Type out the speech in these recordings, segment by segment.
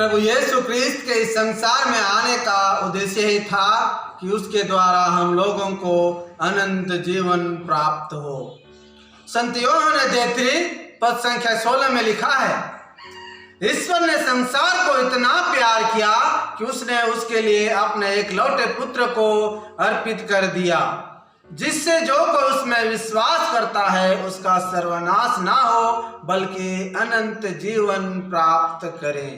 प्रभु यीशु क्रिस्त के इस संसार में आने का उद्देश्य ही था कि उसके द्वारा हम लोगों को अनंत जीवन प्राप्त हो। संत यूहन्ना अध्याय 3 पद संख्या 16 में लिखा है, ईश्वर ने संसार को इतना प्यार किया कि उसने उसके लिए अपने एकलौते पुत्र को अर्पित कर दिया, जिससे जो कोई उसमें विश्वास करता है उसका सर्वनाश ना हो बल्कि अनंत जीवन प्राप्त करे।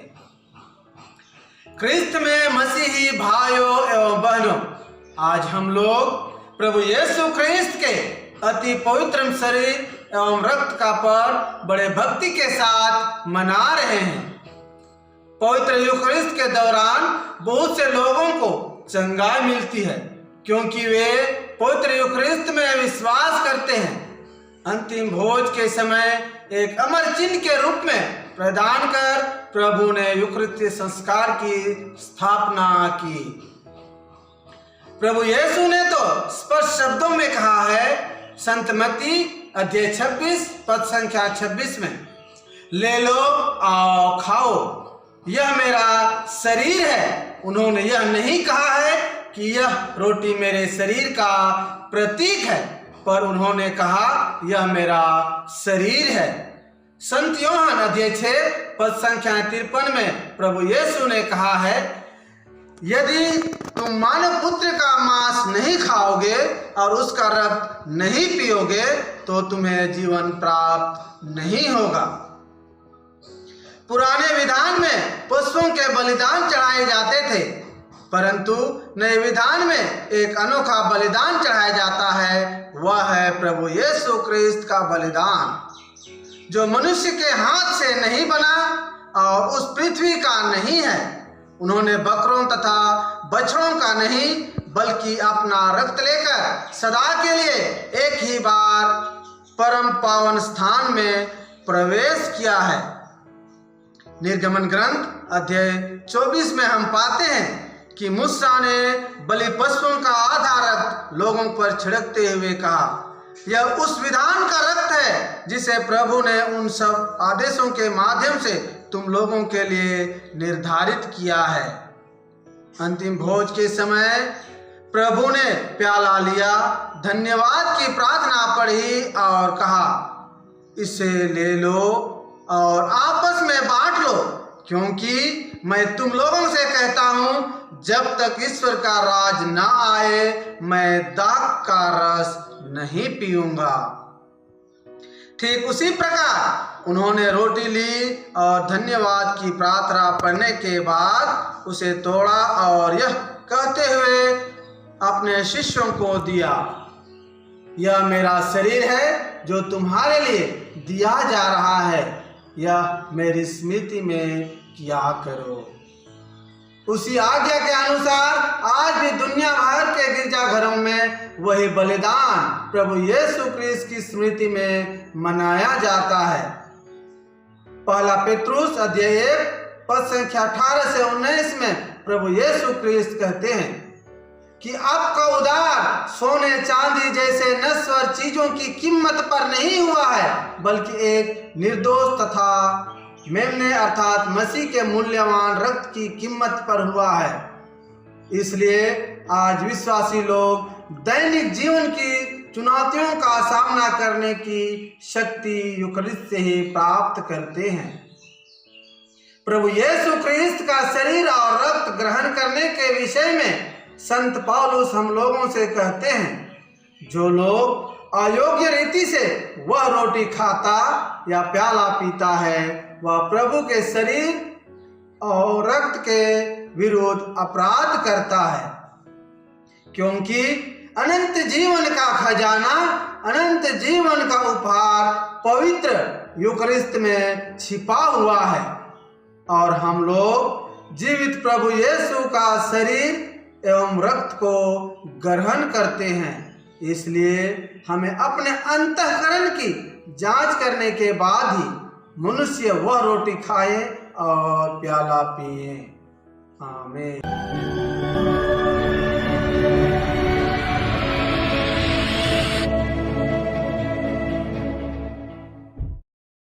क्रिस्त में मसीही भाइयों एवं बहनों, आज हम लोग प्रभु यीशु क्रिस्त के अति पवित्र शरीर एवं रक्त का पर्व बड़े भक्ति के साथ मना रहे हैं। पवित्र यूखरिस्ट के दौरान बहुत से लोगों को चंगाई मिलती है क्योंकि वे पवित्र यूखरिस्त में विश्वास करते हैं। अंतिम भोज के समय एक अमर चिन्ह के रूप में प्रदान कर प्रभु ने यूखरिस्तीय संस्कार की स्थापना की। प्रभु यीशु ने तो स्पष्ट शब्दों में कहा है, संत मत्ती अध्याय 26 पद संख्या 26 में, ले लो आओ खाओ, यह मेरा शरीर है। उन्होंने यह नहीं कहा है कि यह रोटी मेरे शरीर का प्रतीक है, पर उन्होंने कहा यह मेरा शरीर है। संत यूहन्ना अध्याय 6 पद संख्या 53 में प्रभु यीशु ने कहा है, यदि तुम मानव पुत्र का मांस नहीं खाओगे और उसका रक्त नहीं पियोगे तो तुम्हें जीवन प्राप्त नहीं होगा। पुराने विधान में पशुओं के बलिदान चढ़ाए जाते थे, परंतु नए विधान में एक अनोखा बलिदान चढ़ाया जाता है, वह है प्रभु यीशु क्रिस्त का बलिदान, जो मनुष्य के हाथ से नहीं बना और उस पृथ्वी का नहीं है। उन्होंने बकरों तथा बछड़ों का नहीं बल्कि अपना रक्त लेकर सदा के लिए एक ही बार परम पावन स्थान में प्रवेश किया है। निर्गमन ग्रंथ अध्याय 24 में हम पाते हैं कि मूसा ने बलि पशुओं का आधा रक्त लोगों पर छिड़कते हुए कहा, यह उस विधान का रक्त है जिसे प्रभु ने उन सब आदेशों के माध्यम से तुम लोगों के लिए निर्धारित किया है। अंतिम भोज के समय प्रभु ने प्याला लिया, धन्यवाद की प्रार्थना पढ़ी और कहा, इसे ले लो और आपस में बांट लो, क्योंकि मैं तुम लोगों से कहता हूं, जब तक ईश्वर का राज न आए मैं दाख का रस नहीं पीऊंगा। ठीक उसी प्रकार उन्होंने रोटी ली और धन्यवाद की प्रार्थना पढ़ने के बाद उसे तोड़ा और यह कहते हुए अपने शिष्यों को दिया, यह मेरा शरीर है जो तुम्हारे लिए दिया जा रहा है, यह मेरी स्मृति में किया करो। उसी आज्ञा के अनुसार आज भी दुनिया भर के गिरजाघरों में वही बलिदान प्रभु यीशु क्रिस्त की स्मृति में मनाया जाता है। पहला पेट्रुस अध्याय 1 पद संख्या 18 से 19 में प्रभु यीशु क्रिस्त कहते हैं कि आपका उद्धार सोने चांदी जैसे नश्वर चीजों की कीमत पर नहीं हुआ है, बल्कि एक निर्दोष तथा मेमने अर्थात मसीह के मूल्यवान रक्त की कीमत पर हुआ है। इसलिए आज विश्वासी लोग दैनिक जीवन की चुनौतियों का सामना करने की शक्ति यूखरिस्त से ही प्राप्त करते हैं। प्रभु यीशु क्रिस्त का शरीर और रक्त ग्रहण करने के विषय में संत पौलुस हम लोगों से कहते हैं, जो लोग अयोग्य रीति से वह रोटी खाता या प्याला पीता है, वह प्रभु के शरीर और रक्त के विरुद्ध अपराध करता है, क्योंकि अनंत जीवन का खजाना, अनंत जीवन का उपहार पवित्र यूखरिस्त में छिपा हुआ है और हम लोग जीवित प्रभु यीशु का शरीर एवं रक्त को ग्रहण करते हैं। इसलिए हमें अपने अंतःकरण की जांच करने के बाद ही मनुष्य वह रोटी खाए और प्याला पिए। आमीन।